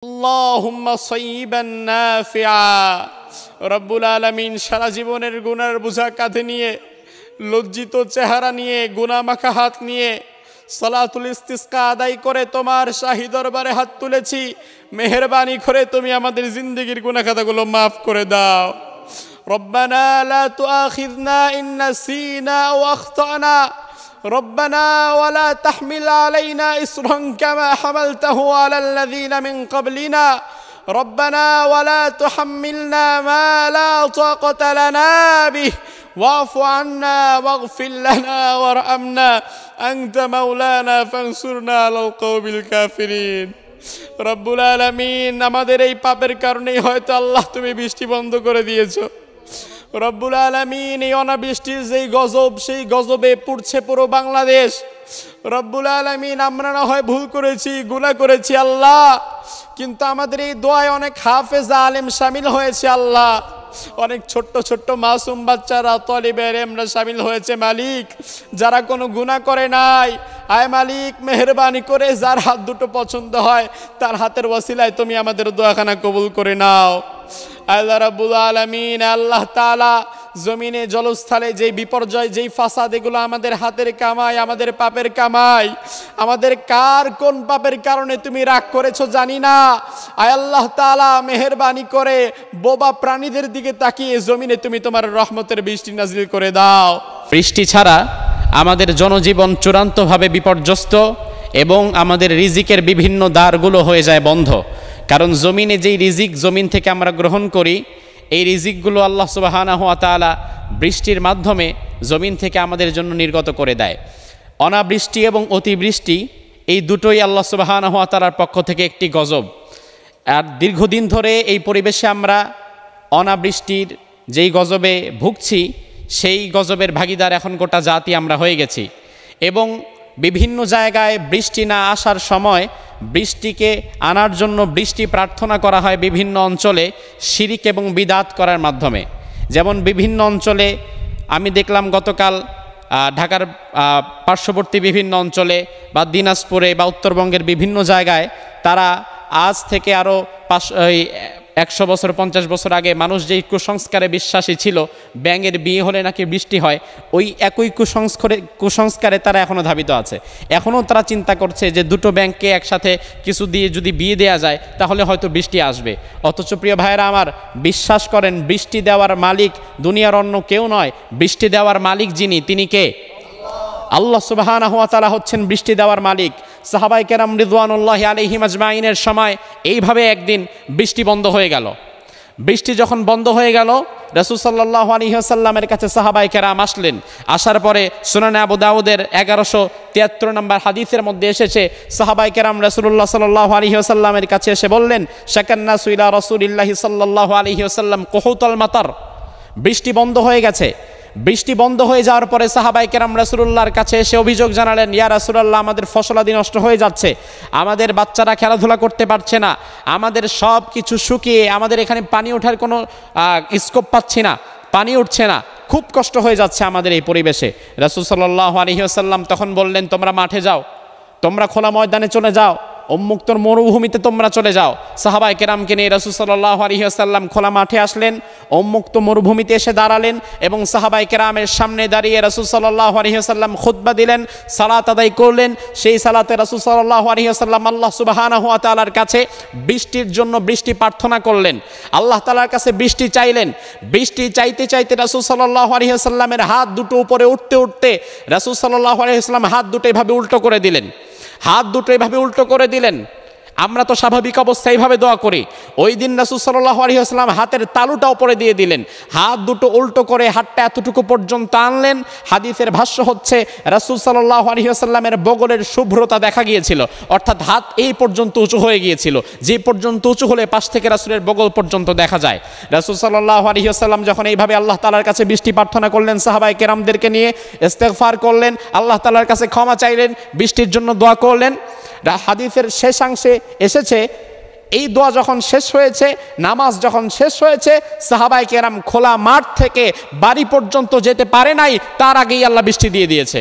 আল্লাহুম্মা সাইয়্যিবান নাফিআ। রব্বুল আলামিন সারা জীবনের গুনার বোঝা কাঁধে নিয়ে, লজ্জিত চেহারা নিয়ে, গুনাহ মাখা হাত নিয়ে সালাতুল ইস্তিসকা আদায় করে তোমার শাহী দরবারে হাত তুলেছি। মেহেরবানি করে তুমি আমাদের জিন্দেগির গুনাহ খাতাগুলো মাফ করে দাও। রব্বানা লা তুআখিযনা ইন নাসিনা আও আখতানা ربنا ولا تحمل علينا إصرا كما حملته على الذين من قبلنا ربنا ولا تحملنا ما لا طاقة لنا به واعف عنا واغفر لنا وارحمنا أنت مولانا فانصرنا على القوم الكافرين রব্বুল আলামিন আমাদের এই পাপের কারণেই হয়তো আল্লাহ তুমি বৃষ্টি বন্ধ করে দিয়েছো। রব্বুল আলামিন এই অনাবৃষ্টির যেই গজব, সেই গজবে পুড়ছে পুরো বাংলাদেশ। রব্বুল আলামিন আমরা না হয় ভুল করেছি, গুনাহ করেছি আল্লাহ, কিন্তু আমাদের এই দোয়ায় অনেক হাফেজ আলেম শামিল হয়েছে আল্লাহ, অনেক ছোট্ট ছোট্ট মাসুম বাচ্চারা তলিবে ইলমরা শামিল হয়েছে মালিক, যারা কোনো গুনাহ করে নাই। আয় মালিক, মেহেরবানি করে যার হাত দুটো পছন্দ হয় তার হাতের ওসিলায় তুমি আমাদের দোয়াখানা কবুল করে নাও। আল্লাহ রাব্বুল আলামিন, আল্লাহ তাআলা জমিনে জলস্থলে যেই বিপর্যয়, যেই ফাসাদ, এগুলো আমাদের হাতের কামাই, আমাদের পাপের কামাই। আমাদের কার কোন পাপের কারণে তুমি রাগ করেছো জানি না। আয় আল্লাহ তাআলা, মেহেরবানি করে বোবা প্রাণীদের দিকে তাকিয়ে জমিনে তুমি তোমার রহমতের বৃষ্টি নাজিল করে দাও। বৃষ্টি ছাড়া আমাদের জনজীবন চূড়ান্তভাবে বিপর্যস্ত এবং আমাদের রিজিকের বিভিন্ন দ্বারগুলো হয়ে যায় বন্ধ। কারণ জমিনে যেই রিজিক জমিন থেকে আমরা গ্রহণ করি, এই রিজিকগুলো আল্লাহ সুবহানাহু ওয়া তাআলা বৃষ্টির মাধ্যমে জমিন থেকে আমাদের জন্য নির্গত করে দেয়। অনাবৃষ্টি এবং অতিবৃষ্টি এই দুটোই আল্লাহ সুবহানাহু ওয়া তাআলার পক্ষ থেকে একটি গজব। আর দীর্ঘদিন ধরে এই পরিবেশে আমরা অনাবৃষ্টির যেই গজবে ভুগছি, সেই গজবের ভাগীদার এখন গোটা জাতি আমরা হয়ে গেছি। এবং বিভিন্ন জায়গায় বৃষ্টি না আসার সময় বৃষ্টিকে আনার জন্য বৃষ্টি প্রার্থনা করা হয় বিভিন্ন অঞ্চলে শিরিক এবং বিদাত করার মাধ্যমে। যেমন বিভিন্ন অঞ্চলে আমি দেখলাম গতকাল ঢাকার পার্শ্ববর্তী বিভিন্ন অঞ্চলে বা দিনাজপুরে বা উত্তরবঙ্গের বিভিন্ন জায়গায় তারা আজ থেকে আরও 100 বছর 50 বছর আগে মানুষ যেই কুসংস্কারে বিশ্বাসী ছিল, ব্যাঙের বিয়ে হলে নাকি বৃষ্টি হয়, ওই একই কুসংস্কারে তারা এখনও ধাবিত আছে। এখনও তারা চিন্তা করছে যে দুটো ব্যাঙকে একসাথে কিছু দিয়ে যদি বিয়ে দেওয়া যায় তাহলে হয়তো বৃষ্টি আসবে। অথচ প্রিয় ভাইয়েরা আমার, বিশ্বাস করেন বৃষ্টি দেওয়ার মালিক দুনিয়ার অন্য কেউ নয়। বৃষ্টি দেওয়ার মালিক যিনি, তিনি কে? আল্লাহ সুবহানাহু ওয়া তাআলা হচ্ছেন বৃষ্টি দেওয়ার মালিক। সাহাবায়ে কেরাম রিদওয়ানুল্লাহি আলাইহিম আজমাইনের সময় এইভাবে একদিন বৃষ্টি বন্ধ হয়ে গেল। বৃষ্টি যখন বন্ধ হয়ে গেল, রাসূল সাল্লাল্লাহু আলাইহি ওয়াসাল্লামের কাছে সাহাবায়ে কেরাম আসলেন। আসার পরে সুনানে আবু দাউদের 1173 নম্বর হাদিসের মধ্যে এসেছে, সাহাবায়ে কেরাম রাসূলুল্লাহ সাল্লাল্লাহু আলাইহি ওয়াসাল্লামের কাছে এসে বললেন, শাকান্নাসু ইলা রাসূলিল্লাহি সাল্লাল্লাহু আলাইহি ওয়াসাল্লাম কুহুতাল মাতার। বৃষ্টি বন্ধ হয়ে গেছে। বৃষ্টি বন্ধ হয়ে যাওয়ার পরে সাহাবায়ে কেরাম রাসূলুল্লাহর কাছে এসে অভিযোগ জানালেন, ইয়া রাসূলুল্লাহ, আমাদের ফসলাদি নষ্ট হয়ে যাচ্ছে, আমাদের বাচ্চারা খেলাধুলা করতে পারছে না, আমাদের সব কিছু শুকিয়ে আমাদের এখানে পানি ওঠার কোনো স্কোপ পাচ্ছি না, পানি উঠছে না, খুব কষ্ট হয়ে যাচ্ছে আমাদের এই পরিবেশে। রাসূল সাল্লাল্লাহু আলাইহি ওয়াসাল্লাম তখন বললেন, তোমরা মাঠে যাও, তোমরা খোলা ময়দানে চলে যাও, উম্মুক্ত মরুভূমিতে তোমরা চলে যাও। সাহাবায়ে কেরামকে নিয়ে রাসূল সাল্লাল্লাহু আলাইহি ওয়াসাল্লাম খোলা মাঠে আসলেন, উম্মুক্ত মরুভূমিতে এসে দাঁড়ালেন এবং সাহাবায়ে কেরামের সামনে দাঁড়িয়ে রাসূল সাল্লাল্লাহু আলাইহি ওয়াসাল্লাম খুতবা দিলেন, সালাত আদায় করলেন। সেই সালাতে রাসূল সাল্লাল্লাহু আলাইহি ওয়াসাল্লাম আল্লাহ সুবহানাহু ওয়া তাআলার কাছে বৃষ্টির জন্য বৃষ্টি প্রার্থনা করলেন, আল্লাহ তাআলার কাছে বৃষ্টি চাইলেন। বৃষ্টি চাইতে চাইতে রাসূল সাল্লাল্লাহু আলাইহি ওয়াসাল্লামের হাত দুটো উপরে উঠতে উঠতে রাসূল সাল্লাল্লাহু আলাইহি ওয়াসাল্লাম হাত দুটো এভাবে উল্টো করে দিলেন, হাত দুটো এভাবে উল্টো করে দিলেন। আমরা তো স্বাভাবিক অবস্থায় এইভাবে দোয়া করি। ওই দিন রাসূল সাল্লাল্লাহু আলাইহি ওয়াসাল্লাম হাতের তালুটা উপরে দিয়ে দিলেন, হাত দুটো উল্টো করে হাতটা এতটুকু পর্যন্ত আনলেন। হাদিসের ভাষ্য হচ্ছে রাসূল সাল্লাল্লাহু আলাইহি ওয়াসাল্লামের বগলের শুভ্রতা দেখা গিয়েছিল, অর্থাৎ হাত এই পর্যন্ত উঁচু হয়ে গিয়েছিল, যে পর্যন্ত উঁচু হলে পাশ থেকে রাসূলের বগল পর্যন্ত দেখা যায়। রাসূল সাল্লাল্লাহু আলাইহি ওয়াসাল্লাম যখন এইভাবে আল্লাহ তাআলার কাছে বৃষ্টি প্রার্থনা করলেন, সাহাবায়ে কেরামদেরকে নিয়ে ইস্তেগফার করলেন, আল্লাহ তাআলার কাছে ক্ষমা চাইলেন, বৃষ্টির জন্য দোয়া করলেন। হাদিসের শেষাংশে এসেছে, এই দোয়া যখন শেষ হয়েছে, নামাজ যখন শেষ হয়েছে, সাহাবায়ে কেরাম খোলা মাঠ থেকে বাড়ি পর্যন্ত যেতে পারে নাই, তার আগেই আল্লাহ বৃষ্টি দিয়ে দিয়েছে।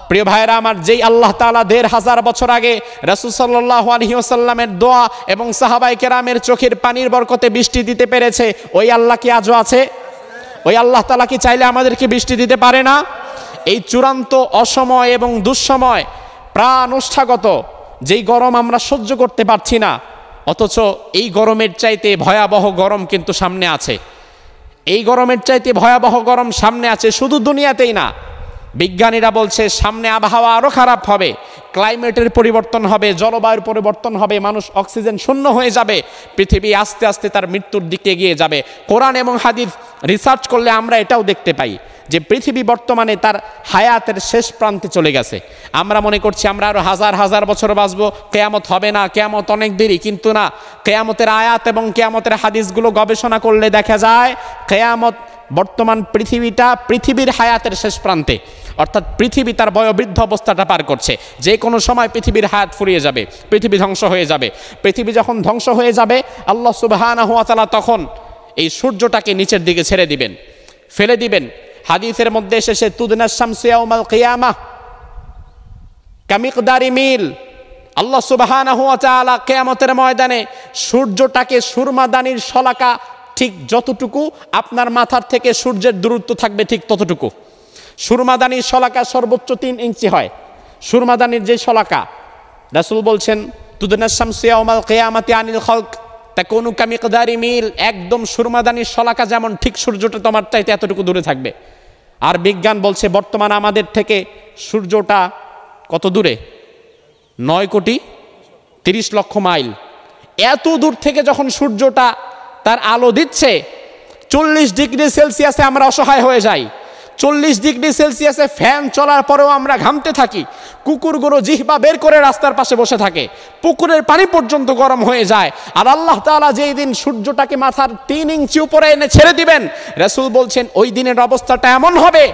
প্রিয় ভাইরা আমার, যেই আল্লাহ তাআলা ১৫০০ বছর আগে রাসূল সাল্লাল্লাহু আলাইহি ওয়াসাল্লামের দোয়া এবং সাহাবায়ে কেরামের চোখের পানির বরকতে বৃষ্টি দিতে পেরেছে, ওই আল্লাহ কি আজও আছে? ওই আল্লাহ তাআলা কি চাইলে আমাদেরকে বৃষ্টি দিতে পারে না? এই চূড়ান্ত অসময় এবং দুঃসময়, প্রাণ ওষ্ঠাগত যেই গরম আমরা সহ্য করতে পারছি না, অথচ এই গরমের চাইতে ভয়াবহ গরম কিন্তু সামনে আছে। এই গরমের চাইতে ভয়াবহ গরম সামনে আছে, শুধু দুনিয়াতেই না, বিজ্ঞানীরা বলছে সামনে আবহাওয়া আরো খারাপ হবে, ক্লাইমেটের পরিবর্তন হবে, জলবায়ুর পরিবর্তন হবে, মানুষ অক্সিজেন শূন্য হয়ে যাবে, পৃথিবী আস্তে আস্তে তার মৃত্যুর দিকে এগিয়ে যাবে। কোরআন এবং হাদিস রিসার্চ করলে আমরা এটাও দেখতে পাই যে পৃথিবী বর্তমানে তার হায়াতের শেষ প্রান্তে চলে গেছে। আমরা মনে করছি আমরা আরো হাজার হাজার বছর বাঁচবো, কেয়ামত হবে না, কেয়ামত অনেক দেরি, কিন্তু না, কেয়ামতের আয়াত এবং কেয়ামতের হাদিসগুলো গবেষণা করলে দেখা যায় কেয়ামত বর্তমান পৃথিবীর হায়াতের শেষ প্রান্তে, অর্থাৎ পৃথিবী তার বয়োবৃদ্ধ অবস্থাটা পার করছে। যে কোনো সময় পৃথিবীর হায়াত ফুরিয়ে যাবে, পৃথিবী ধ্বংস হয়ে যাবে। পৃথিবী যখন ধ্বংস হয়ে যাবে, আল্লাহ সুবহানাহু ওয়া তাআলা তখন এই সূর্যটাকে নিচের দিকে ছেড়ে দিবেন, ফেলে দিবেন। হাদিসের মধ্যে এসেছে তুদনাস শামসু ইয়াউমাল কিয়ামাহ কামিকদারি মিল। আল্লাহ সুবহানাহু ওয়া তাআলা কিয়ামতের ময়দানে সূর্যটাকে সুরমাদানির শলাকা, ঠিক যতটুকু আপনার মাথার থেকে সূর্যের দূরত্ব থাকবে ঠিক ততটুকু। সুরমাদানির শলাকা সর্বোচ্চ 3 ইঞ্চি হয়। সুরমাদানির যে শলাকা, রাসূল বলছেন তুদনাস শামসু ইয়াউমাল কিয়ামাতি আনিল খালক তাকুনু কামিকদারি মিল, একদম সুরমাদানির শলাকা যেমন, ঠিক সূর্যটা তোমার চাইতে এতটুকু দূরে থাকবে। আর বিজ্ঞান বলছে বর্তমান আমাদের থেকে সূর্যটা কত দূরে? 9,30,00,000 মাইল। এত দূর থেকে যখন সূর্যটা তার আলো দিচ্ছে, 40 ডিগ্রি সেলসিয়াসে আমরা অসহায় হয়ে যাই। 40 ডিগ্রি সেলসিয়াসে ফ্যান চলার পরেও আমরা ঘামতে থাকি। কুকুরগুলো জিহ্বা বের করে রাস্তার পাশে বসে থাকে, পুকুরের পানি পর্যন্ত গরম হয়ে যায়। আর আল্লাহ তাআলা যেই দিন সূর্যটাকে মাথার 3 ইঞ্চি উপরে এনে ছেড়ে দিবেন, রাসূল বলছেন ওই দিনের অবস্থাটা এমন হবে,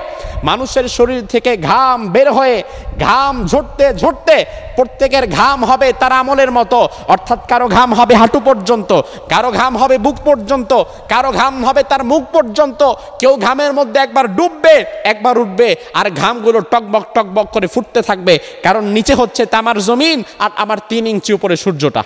মানুষের শরীর থেকে ঘাম বের হয়ে, ঘাম ঝরতে ঝরতে প্রত্যেকের ঘাম হবে তার আমলের মতো, অর্থাৎ কারো ঘাম হবে হাঁটু পর্যন্ত, কারো ঘাম হবে বুক পর্যন্ত, কারো ঘাম হবে তার মুখ পর্যন্ত। কেউ ঘামের মধ্যে একবার ডুববে, একবার উঠবে, আর ঘামগুলো টকবক টকবক করে ফুটতে থাকবে, কারণ নিচে হচ্ছে তামার জমিন আর আমার 3 ইঞ্চি উপরে সূর্যটা।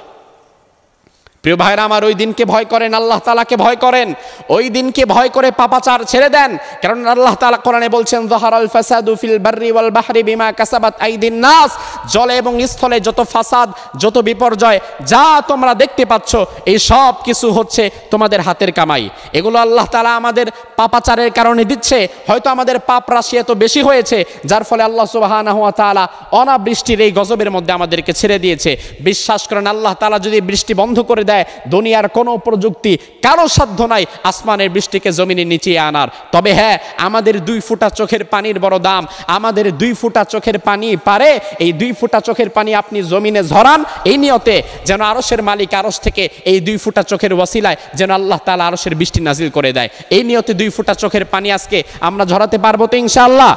প্রিয় ভাইরা আমার, ওই দিনকে ভয় করেন, আল্লাহ তাআলাকে ভয় করেন। ওই দিনকে ভয় করে পাপাচার ছেড়ে দেন, কারণ আল্লাহ তাআলা কোরআনে বলছেন যাহারাল ফাসাদু ফিল বাররি ওয়াল বাহরি বিমা কাসাবাত আইদিন নাস, জলে এবং স্থলে যত ফাসাদ, যত বিপর্যয় যা তোমরা দেখতে পাচ্ছ, এই সব কিছু হচ্ছে তোমাদের হাতের কামাই। এগুলো আল্লাহ তাআলা আমাদের পাপাচারের কারণে দিচ্ছে। হয়তো আমাদের পাপ রাশি এত বেশি হয়েছে, যার ফলে আল্লাহ সুবহানাহু ওয়া তাআলা অনাবৃষ্টির এই গজবের মধ্যে আমাদেরকে ছেড়ে দিয়েছে। বিশ্বাস করেন, আল্লাহ তাআলা যদি বৃষ্টি বন্ধ করে দেয়, দুনিয়ার কোনো প্রযুক্তি কারো সাধ্য নাই আসমানের বৃষ্টিকে জমিনের নিচে আনার। তবে হ্যাঁ, আমাদের 2 ফোঁটা চোখের পানির বড় দাম। আমাদের 2 ফোঁটা চোখের পানি পারে, এই 2 ফোঁটা চোখের পানি আপনি জমিনে ঝরান, এই নিয়তে যেন আরশের মালিক আরশ থেকে এই 2 ফোঁটা চোখের ওয়াসিলায় যেন আল্লাহ তাআলা আরশের বৃষ্টি নাজিল করে দেয়। এই নিয়তে 2 ফোঁটা চোখের পানি আজকে আমরা ঝরাতে পারবো তো ইনশাআল্লাহ।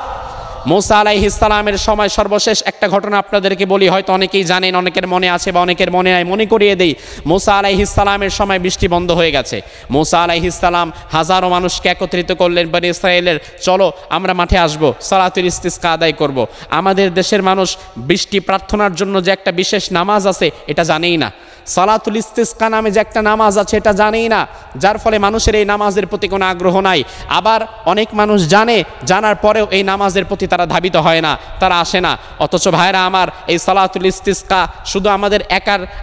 মুসা আলাইহিস সালামের সময় সর্বশেষ একটা ঘটনা আপনাদেরকে বলি, হয়তো অনেকেই জানেন, অনেকের মনে আছে বা অনেকের মনে নাই, মনে করিয়ে দেই। মুসা আলাইহিস সালামের সময় বৃষ্টি বন্ধ হয়ে গেছে। মুসা আলাইহিস সালাম হাজারো মানুষকে একত্রিত করলেন, বনি ইসরায়েলের, চলো আমরা মাঠে আসবো, সালাতুল ইস্তিসকা আদায় করব। আমাদের দেশের মানুষ বৃষ্টি প্রার্থনার জন্য যে একটা বিশেষ নামাজ আছে এটা জানেই না। সালাতুল ইস্তিসকা নামে যে একটা নামাজ আছে এটা জানেই না, যার ফলে মানুষের এই নামাজের প্রতি কোনো আগ্রহ নাই। আবার অনেক মানুষ জানে, জানার পরেও এই নামাজের প্রতি তারা ধাবিত হয় না, তারা আসে না। অথচ ভাইরা আমার, এই সালাতুল ইস্তিসকা শুধু আমাদের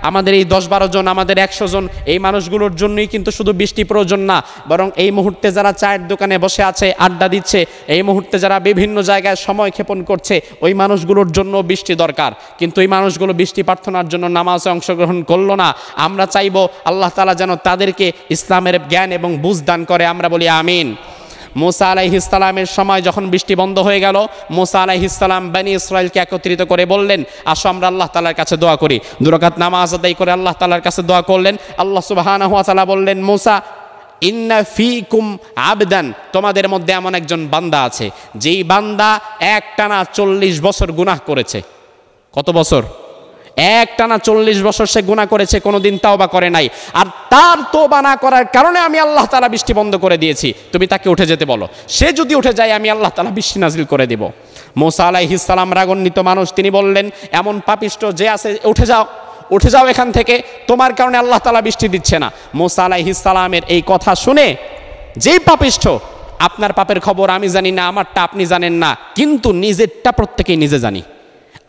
আমাদের এই 10-12 জন, আমাদের 100 জন এই মানুষগুলোর জন্যই কিন্তু শুধু বৃষ্টি প্রয়োজন না, বরং এই মুহূর্তে যারা চায়ের দোকানে বসে আছে, আড্ডা দিচ্ছে, এই মুহূর্তে যারা বিভিন্ন জায়গায় সময় ক্ষেপণ করছে, ওই মানুষগুলোর জন্য বৃষ্টি দরকার। কিন্তু এই মানুষগুলো বৃষ্টি প্রার্থনার জন্য নামাজে অংশগ্রহণ করলো না। আমরা চাইবো আল্লাহ তাআলা যেন তাদেরকে ইসলামের জ্ঞান এবং বুঝ দান করে, আমরা বলি আমিন। মুসা আলাইহিস সালামের সময় যখন বৃষ্টি বন্ধ হয়ে গেল, মুসা আলাইহিস সালাম বনি ইসরাইলকে একত্রিত করে বললেন, আসো আমরা আল্লাহ তাআলার কাছে দোয়া করি। 2 রাকাত নামাজ আদায় করে আল্লাহ তাআলার কাছে দোয়া করলেন। আল্লাহ সুবহানাহু ওয়া তাআলা বললেন, মুসা ইন্না ফিকুম আবদান, তোমাদের মধ্যে এমন একজন বান্দা আছে যেই বান্দা একটানা 40 বছর গুনাহ করেছে। কত বছর? একটানা 40 বছর সে গুনাহ করেছে, কোনোদিন তাওবা করে নাই। আর তার তওবা না করার কারণে আমি আল্লাহ তাআলা বৃষ্টি বন্ধ করে দিয়েছি। তুমি তাকে উঠে যেতে বলো, সে যদি উঠে যায় আমি আল্লাহ তাআলা বৃষ্টি নাজিল করে দেব। মুসা আলাইহিস সালাম রাগান্বিত মানুষ, তিনি বললেন, এমন পাপিষ্ঠ যে আছে উঠে যাও, উঠে যাও এখান থেকে, তোমার কারণে আল্লাহ তাআলা বৃষ্টি দিচ্ছে না। মুসা আলাইহিস সালামের এই কথা শুনে, যেই পাপিষ্ঠ, আপনার পাপের খবর আমি জানি না, আমারটা আপনি জানেন না, কিন্তু নিজেরটা প্রত্যেকেই নিজে জানি।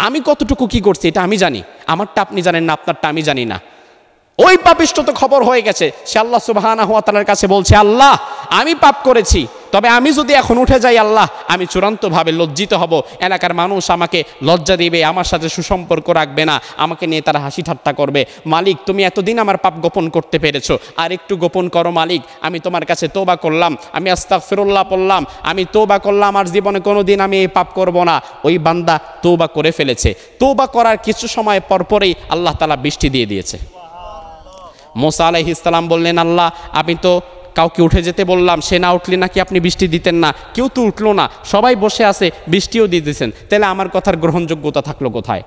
আমি কতটুকু কি করছি এটা আমি জানি, আমারটা আপনি জানেন না, আপনারটা আমি জানি না। ওই পাপিষ্ঠ তো খবর হয়ে গেছে, সে আল্লাহ সুবহানাহু ওয়া তাআলার কাছে বলছে, আল্লাহ আমি পাপ করেছি, তবে আমি যদি এখন উঠে যাই আল্লাহ, আমি চূড়ান্তভাবে লজ্জিত হব, এলাকার মানুষ আমাকে লজ্জা দিবে, আমার সাথে সুসম্পর্ক রাখবে না, আমাকে নিয়ে তারা হাসি ঠাট্টা করবে। মালিক, তুমি এতদিন আমার পাপ গোপন করতে পেরেছো, আর একটু গোপন করো মালিক, আমি তোমার কাছে তওবা করলাম, আমি আস্তাগফিরুল্লাহ পড়লাম, আমি তওবা করলাম, আর জীবনে কোনোদিন আমি এই পাপ করব না। ওই বান্দা তওবা করে ফেলেছে, তওবা করার কিছু সময় পরপরেই আল্লাহ তাআলা বৃষ্টি দিয়ে দিয়েছে। মুসা আলাইহিস সালাম বললেন, আল্লাহ আমি তো কাউকে উঠে যেতে বললাম, সে না উঠলে নাকি আপনি বৃষ্টি দিতেন না, কেউ তো উঠলো না, সবাই বসে আছে, বৃষ্টিও দিয়ে দিয়েছেন, তাহলে আমার কথার গ্রহণযোগ্যতা থাকলো কোথায়?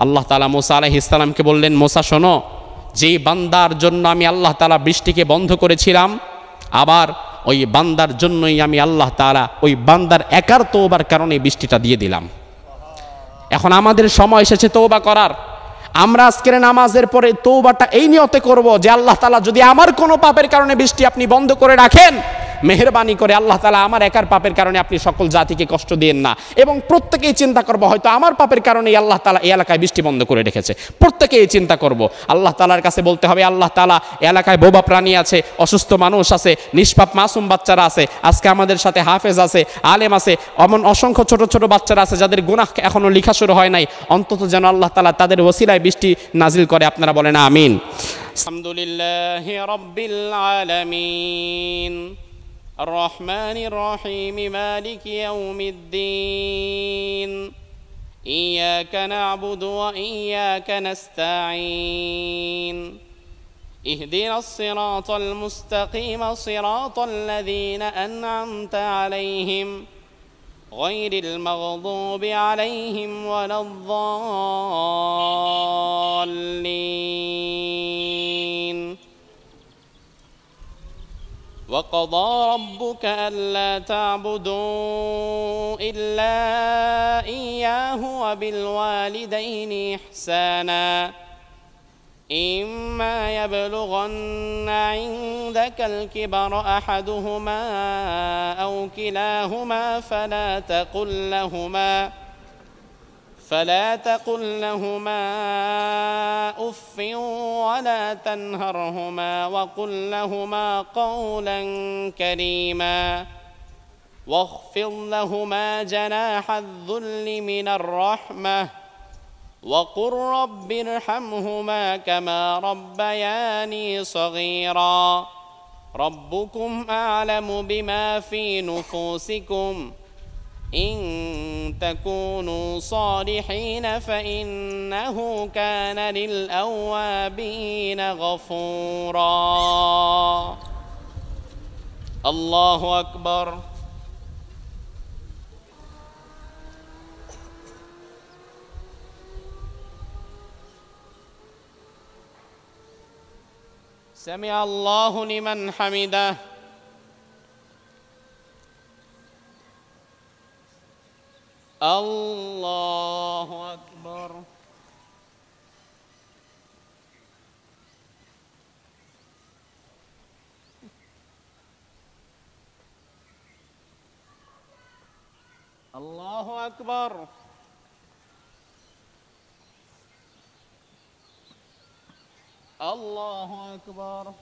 আল্লাহ তাআলা মুসা আলাইহিস সালামকে বললেন, মুসা শোনো, যেই বান্দার জন্য আমি আল্লাহ তাআলা বৃষ্টিকে বন্ধ করেছিলাম, আবার ওই বান্দার জন্যই আমি আল্লাহ তাআলা ওই বান্দার একার তওবার কারণে বৃষ্টিটা দিয়ে দিলাম। এখন আমাদের সময় এসেছে তওবা করার। আমরা আজকের নামাজের পরে তওবাটা এই নিয়তে করব যে আল্লাহ তাআলা যদি আমার কোনো পাপের কারণে বৃষ্টি আপনি বন্ধ করে রাখেন, মেহেরবানি করে আল্লাহ তাআলা আমার একার পাপের কারণে আপনি সকল জাতিকে কষ্ট দিয়েন না। এবং প্রত্যেকেই চিন্তা করব, হয়তো আমার পাপের কারণেই আল্লাহ তাআলা এই এলাকায় বৃষ্টি বন্ধ করে রেখেছে, প্রত্যেকেই চিন্তা করব। আল্লাহ তাআলার কাছে বলতে হবে, আল্লাহ তাআলা এলাকায় বোবা প্রাণী আছে, অসুস্থ মানুষ আছে, নিষ্পাপ মাসুম বাচ্চারা আছে, আজকে আমাদের সাথে হাফেজ আছে, আলেম আছে, এমন অসংখ্য ছোট ছোট বাচ্চারা আছে যাদের গুনাহ এখনো লেখা শুরু হয় নাই, অন্তত যেন আল্লাহ তাআলা তাদের ওসিলায় বৃষ্টি নাজিল করে। আপনারা বলেন আমিন। আলহামদুলিল্লাহি রাব্বিল আলামিন الرحمن الرحيم مالك يوم الدين إياك نعبد وإياك نستعين اهدنا الصراط المستقيم صراط الذين أنعمت عليهم غير المغضوب عليهم ولا الضالين وقضى ربك ألا تعبدوا إلا إياه وبالوالدين إحسانا إما يبلغن عندك الكبر أحدهما أو كلاهما فلا تقل لهما أف ولا تنهرهما وقل لهما قولا كريما واخفض لهما جناح الذل من الرحمة وقل رب ارحمهما كما ربياني صغيرا ربكم أعلم بما في نفوسكم إن تكونوا صالحين فإنه كان للأوابين غفورا الله أكبر سمع الله لمن حمده الله أكبر الله أكبر الله أكبر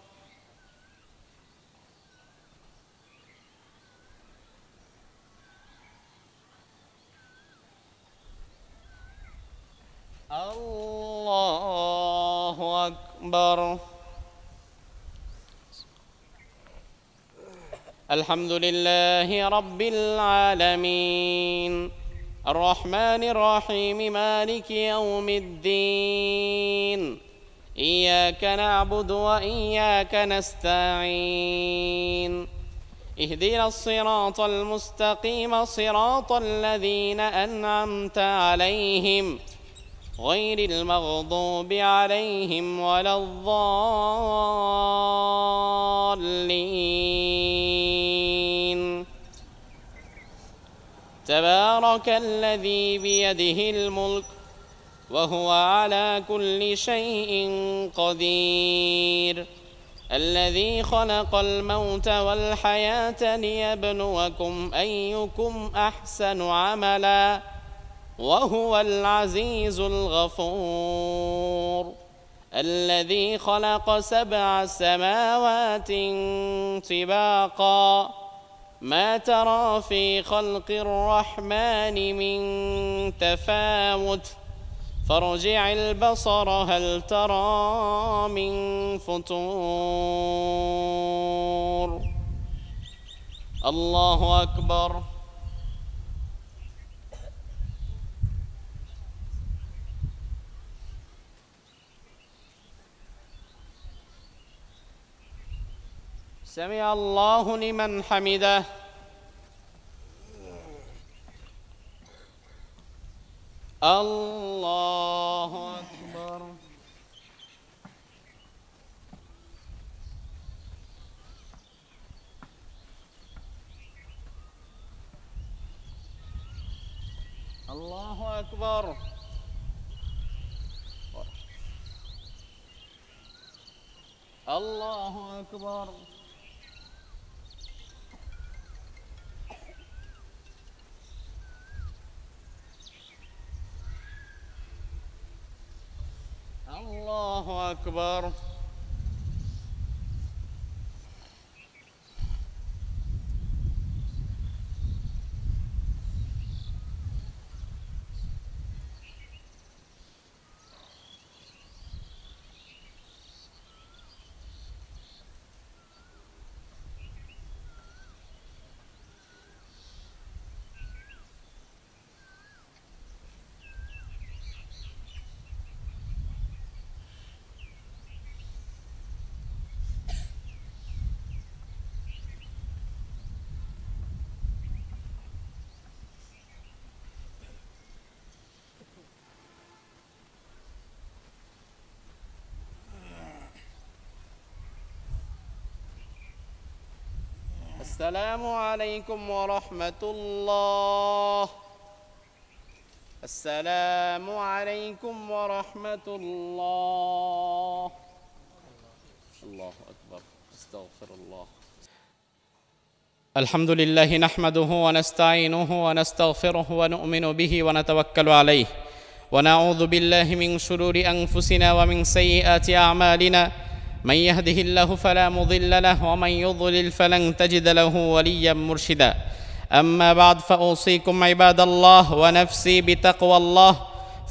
الله أكبر الحمد لله رب العالمين الرحمن الرحيم مالك يوم الدين إياك نعبد وإياك نستعين اهدنا الصراط المستقيم صراط الذين أنعمت عليهم غير المغضوب عليهم ولا الضالين تبارك تبارك الذي بيده الملك وهو على كل شيء قدير الذي خلق الموت والحياة ليبلوكم أيكم أحسن عملا وهو العزيز الغفور الذي خلق 7 سماوات طباقا ما ترى في خلق الرحمن من تفاوت فارجع البصر هل ترى من فطور الله أكبر سمع الله لمن حمده الله أكبر الله أكبر الله أكبر الله أكبر السلام عليكم ورحمة الله السلام عليكم ورحمة الله الله أكبر استغفر الله الحمد لله نحمده ونستعينه ونستغفره ونؤمن به ونتوكل عليه ونعوذ بالله من شرور أنفسنا ومن سيئات أعمالنا من يهده الله فلا مضل له ومن يضلل فلن تجد له وليا مرشدا أما بعد فأوصيكم عباد الله ونفسي بتقوى الله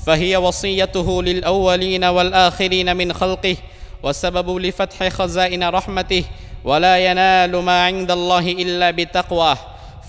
فهي وصيته للأولين والآخرين من خلقه وسبب لفتح خزائن رحمته ولا ينال ما عند الله إلا بتقواه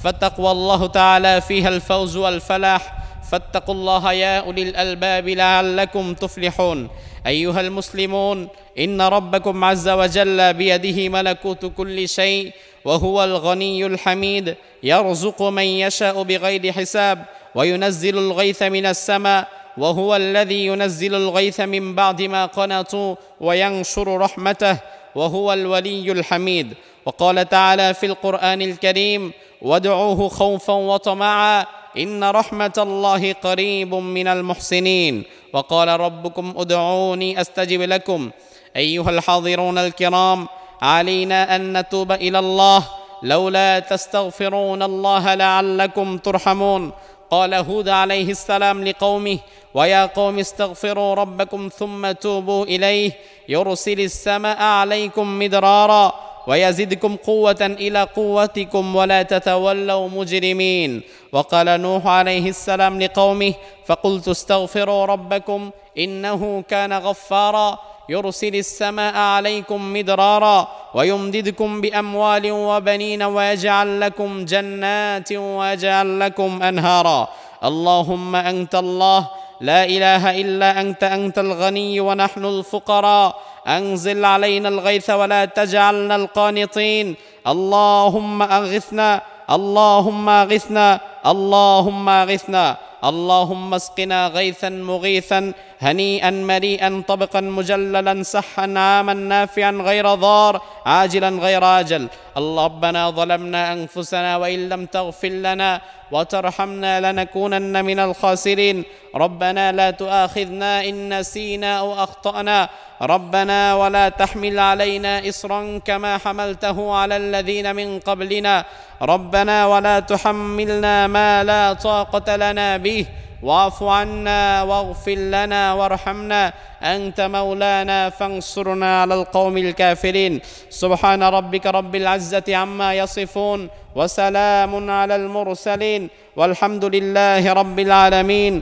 فتقوى الله تعالى فيها الفوز والفلاح فاتقوا الله يا أولي الألباب لعلكم تفلحون أيها المسلمون إن ربكم عز وجل بيده ملكوت كل شيء وهو الغني الحميد يرزق من يشاء بغير حساب وينزل الغيث من السماء وهو الذي ينزل الغيث من بعد ما قنطوا وينشر رحمته وهو الولي الحميد وقال تعالى في القرآن الكريم وادعوه خوفا وطمعا إن رحمة الله قريب من المحسنين وقال ربكم ادعوني أستجب لكم أيها الحاضرون الكرام علينا أن نتوب إلى الله لولا تستغفرون الله لعلكم ترحمون قال هود عليه السلام لقومه ويا قوم استغفروا ربكم ثم توبوا إليه يرسل السماء عليكم مدرارا ويزدكم قوة إلى قوتكم ولا تتولوا مجرمين وقال نوح عليه السلام لقومه فقلت استغفروا ربكم إنه كان غفارا يرسل السماء عليكم مدرارا ويمددكم بأموال وبنين ويجعل لكم جنات ويجعل لكم أنهارا اللهم أنت الله لا إله إلا أنت الغني ونحن الفقراء أنزل علينا الغيث ولا تجعلنا القانطين اللهم أغثنا اللهم أغثنا اللهم أغثنا اللهم اسقنا غيثا مغيثا هنيئا مريئا طبقا مجللا سحا عاما نافعا غير ضار عاجلا غير آجل ربنا ظلمنا أنفسنا وإن لم تغفر لنا وترحمنا لنكونن من الخاسرين ربنا لا تؤاخذنا إن نسينا أو أخطأنا ربنا ولا تحمل علينا إصرا كما حملته على الذين من قبلنا ربنا ولا تحملنا ما لا طاقة لنا به واعف عنا واغفر لنا وارحمنا أنت مولانا فانصرنا على القوم الكافرين سبحان ربك رب العزة عما يصفون وسلام على المرسلين والحمد لله رب العالمين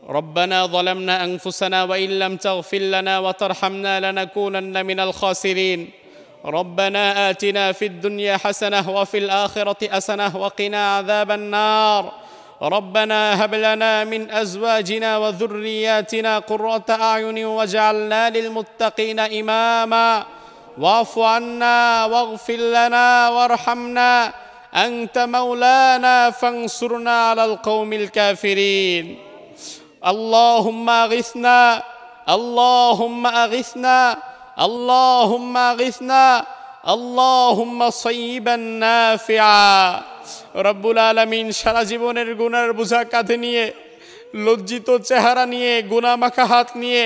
ربنا ظلمنا أنفسنا وإن لم تغفر لنا وترحمنا لنكونن من الخاسرين ربنا آتنا في الدنيا حسنة وفي الآخرة حسنة وقنا عذاب النار ربنا هب لنا من أزواجنا وذرياتنا قرة أعين واجعلنا للمتقين إماما واعف عنا واغفر لنا وارحمنا أنت مولانا فانصرنا على القوم الكافرين اللهم أغثنا اللهم أغثنا اللهم أغثنا اللهم صيبا نافعا রব্বুল আলামিন সারা জীবনের গুনার বোঝা কাঁধে নিয়ে লজ্জিত চেহারা নিয়ে গুনামাখা হাত নিয়ে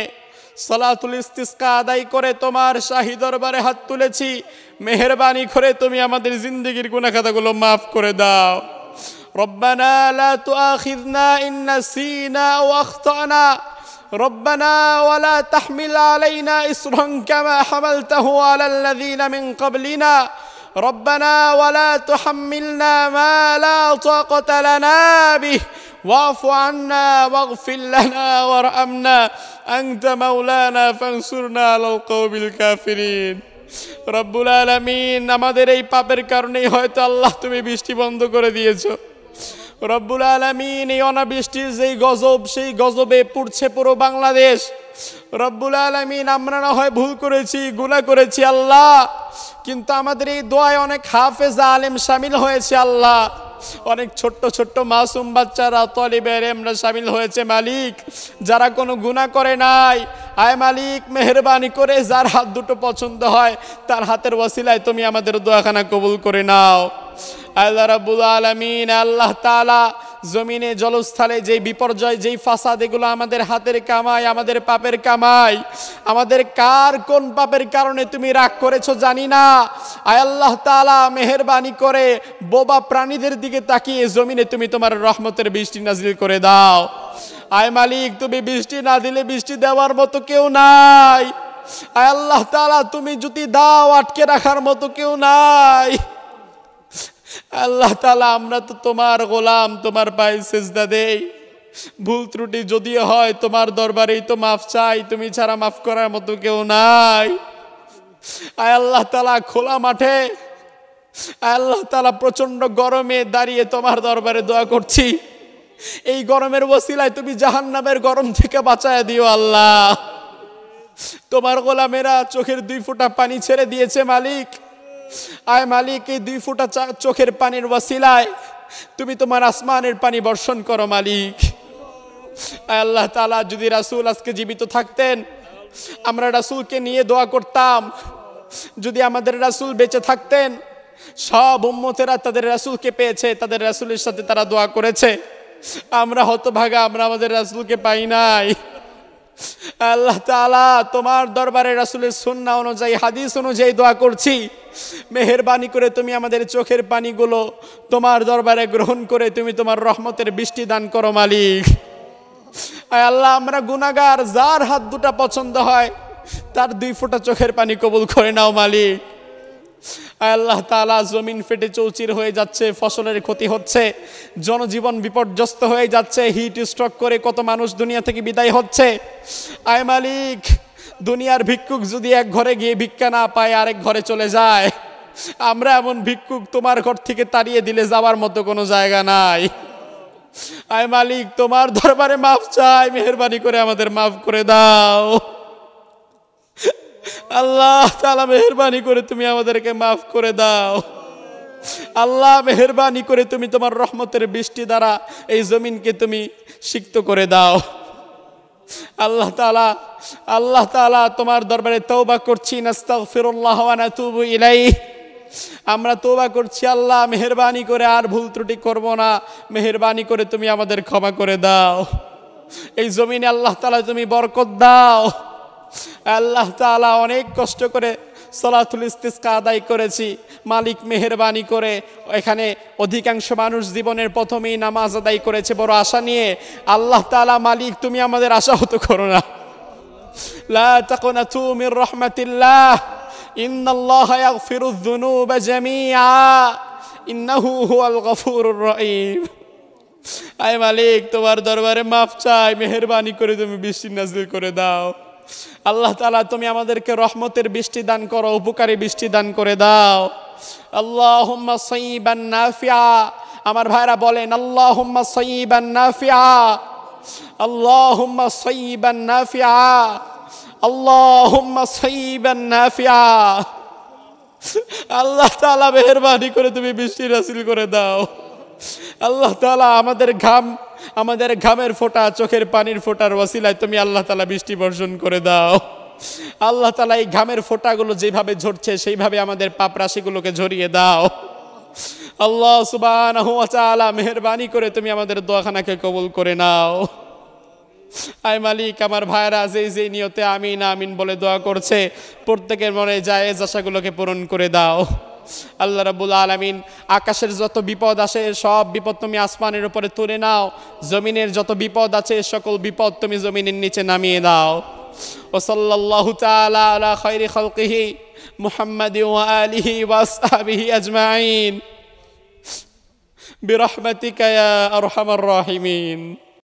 সালাতুল ইস্তিসকা আদায় করে তোমার শাহী দরবারে হাত তুলেছি মেহেরবানি করে তুমি আমাদের জিন্দেগীর গুনাহ খাতাগুলো মাফ করে দাও রব্বানা লা তুআখিযনা ইন নাসিনা আও আখতানা ربنا ولا تحمل علينا إصرا كما حملته على الذين من قبلنا ربنا ولا تحملنا ما لا طاقة لنا به واعف عنا واغفر لنا وارحمنا أنت مولانا فانصرنا على القوم الكافرين রব্বুল আলামিন আমাদের এই পাপের কারণেই হয়তো আল্লাহ তুমি বৃষ্টি বন্ধ করে দিয়েছো রব্বুল আলামিন এই অনাবৃষ্টির যেই গজব সেই গজবে পুড়ছে পুরো বাংলাদেশ রব্বুল আলামিন আমরা না হয় ভুল করেছি গুনাহ করেছি আল্লাহ কিন্তু আমাদের এই দোয়ায় অনেক হাফেজ আলেম শামিল হয়েছে আল্লাহ অনেক ছোট্ট ছোট্ট মাসুম বাচ্চারা তালিবে ইলমরা শামিল হয়েছে মালিক যারা কোনো গুনাহ করে নাই আয় মালিক মেহেরবানি করে যার হাত দুটো পছন্দ হয় তার হাতের ওসিলায় তুমি আমাদের দোয়াখানা কবুল করে নাও আল্লাহ রাব্বুল আলামিন আল্লাহ তাআলা জমিনে জলস্থলে যেই বিপর্যয় যেই ফাসাদ এগুলো আমাদের হাতের কামাই আমাদের পাপের কামাই আমাদের কার কোন পাপের কারণে তুমি রাগ করেছো জানি না আয় আল্লাহ তাআলা মেহেরবানি করে বোবা প্রাণীদের দিকে তাকিয়ে জমিনে তুমি তোমার রহমতের বৃষ্টি নাজিল করে দাও আয় মালিক তুমি বৃষ্টি না দিলে বৃষ্টি দেওয়ার মতো কেউ নাই আয় আল্লাহ তাআলা তুমি যদি দাও আটকে রাখার মতো কেউ নাই আল্লাহ তাআলা আমরা তো তোমার গোলাম তোমার পায়ে সিজদা দেই ভুল ত্রুটি যদি হয় তোমার দরবারেই তো মাফ চাই তুমি ছাড়া মাফ করার মতো কেউ নাই আয় আল্লাহ তাআলা খোলা মাঠে আয় আল্লাহ তাআলা প্রচন্ড গরমে দাঁড়িয়ে তোমার দরবারে দোয়া করছি এই গরমের ওসিলায় তুমি জাহান্নামের গরম থেকে বাঁচায় দিও আল্লাহ তোমার গোলামেরা চোখের 2 ফোঁটা পানি ছেড়ে দিয়েছে মালিক আয় মালিক এই 2 ফোঁটা চোখের পানির ওসিলায় তুমি তোমার আসমানের পানি বর্ষণ করো মালিক আয় আল্লাহ তাআলা যদি রাসূল আজকে জীবিত থাকতেন আমরা রাসূলকে নিয়ে দোয়া করতাম যদি আমাদের রাসূল বেঁচে থাকতেন সব উম্মতেরা তাদের রাসূলকে পেয়েছে তাদের রাসূলের সাথে তারা দোয়া করেছে আমরা হতভাগা আমরা আমাদের রাসূলকে পাই নাই আল্লাহ তাআলা তোমার দরবারে রাসূলের সুন্নাহ অনুযায়ী হাদিস অনুযায়ী দোয়া করছি মেহেরবানি করে তুমি আমাদের চোখের পানিগুলো তোমার দরবারে গ্রহণ করে তুমি তোমার রহমতের বৃষ্টি দান করো মালিক আয় আল্লাহ আমরা গুনাহগার যার হাত দুটা পছন্দ হয় তার 2 ফোঁটা চোখের পানি কবুল করে নাও মালিক আয় আল্লাহ তাআলা জমিন ফেটে চৌচির হয়ে যাচ্ছে ফসলের ক্ষতি হচ্ছে জনজীবন বিপর্যস্ত হয়ে যাচ্ছে হিট স্ট্রোক করে কত মানুষ দুনিয়া থেকে বিদায় হচ্ছে আয় মালিক দুনিয়ার ভিক্ষুক যদি এক ঘরে গিয়ে ভিক্ষা না পায় আরেক ঘরে চলে যায় আমরা এমন ভিক্ষুক তোমার ঘর থেকে তাড়িয়ে দিলে যাওয়ার মতো কোনো জায়গা নাই আয় মালিক তোমার দরবারে মাফ চাই মেহেরবানি করে আমাদের মাফ করে দাও আল্লাহ তাআলা মেহেরবানি করে তুমি আমাদেরকে মাফ করে দাও আল্লাহ মেহেরবানি করে তুমি তোমার রহমতের বৃষ্টি দ্বারা এই জমিনকে তুমি সিক্ত করে দাও আল্লাহ তাআলা তোমার দরবারে তওবা করছি নাস্তাগফিরুল্লাহ ওয়া নাতুবু ইলাইহি আমরা তওবা করছি আল্লাহ, মেহেরবানি করে আর ভুল ত্রুটি করব না, মেহেরবানি করে তুমি আমাদের ক্ষমা করে দাও। এই জমিনে আল্লাহ তাআলা তুমি বরকত দাও। আল্লাহ তাআলা অনেক কষ্ট করে সালাতুল ইস্তিসকা আদায় করেছি, মালিক মেহেরবানি করে এখানে অধিকাংশ মানুষ জীবনের প্রথমেই নামাজ আদায় করেছে বড় আশা নিয়ে। আল্লাহ তাআলা মালিক তুমি আমাদের আশাহত করো না। লা তাকুনাতু মির রাহমাতিল্লাহ, ইন্নাল্লাহা ইয়াগফিরুয যুনুবা জামিআ, ইন্নাহু হুয়াল গফুরুর রহিম। আয় মালিক, তোমার দরবারে মাফ চাই, মেহেরবানি করে তুমি বৃষ্টি নাজিল করে দাও। আল্লাহ তাআলা তুমি আমাদেরকে রহমতের বৃষ্টি দান করো, উপকারী বৃষ্টি দান করে দাও। আল্লাহুম্মা সাইয়্যিবান নাফিআ। আমার ভাইরা বলেন আল্লাহুম্মা সাইয়্যিবান নাফিআ, আল্লাহুম্মা সাইয়্যিবান নাফিআ, আল্লাহুম্মা সাইয়্যিবান নাফিআ। আল্লাহ তাআলা মেহেরবানি করে তুমি বৃষ্টি নাজিল করে দাও। আল্লাহ তাআলা আমাদের ঘামের ফোঁটা, চোখের পানির ফোঁটার ওয়াসিলায় তুমি আল্লাহ তাআলা বৃষ্টি বর্ষণ করে দাও। আল্লাহ তাআলা এই ঘামের ফোঁটাগুলো যেভাবে ঝরছে সেইভাবে আমাদের পাপ রাশিগুলোকে ঝরিয়ে দাও। আল্লাহ সুবহানাহু ওয়া তাআলা মেহেরবানি করে তুমি আমাদের দোয়াখানাকে কবুল করে নাও। আয় মালিক, আমার ভাইরা যে নিয়তে আমিন আমিন বলে দোয়া করছে, প্রত্যেকের মনে জায়েজ আশাগুলোকে পূরণ করে দাও। আল্লাহ রাব্বুল আলামিন, আকাশের যত বিপদ আসে সব বিপদ তুমি আসমানের উপরে তুলে নাও, জমিনের যত বিপদ আছে সকল বিপদ তুমি জমিনের নিচে নামিয়ে দাও। ও সাল্লাল্লাহু তাআলা আলা খায়রি খালকিহি মুহাম্মাদি ওয়া আলিহি ওয়া আসহাবিহি আজমাইন বিরহমাতিকা ইয়া আরহামার রাহিমিন।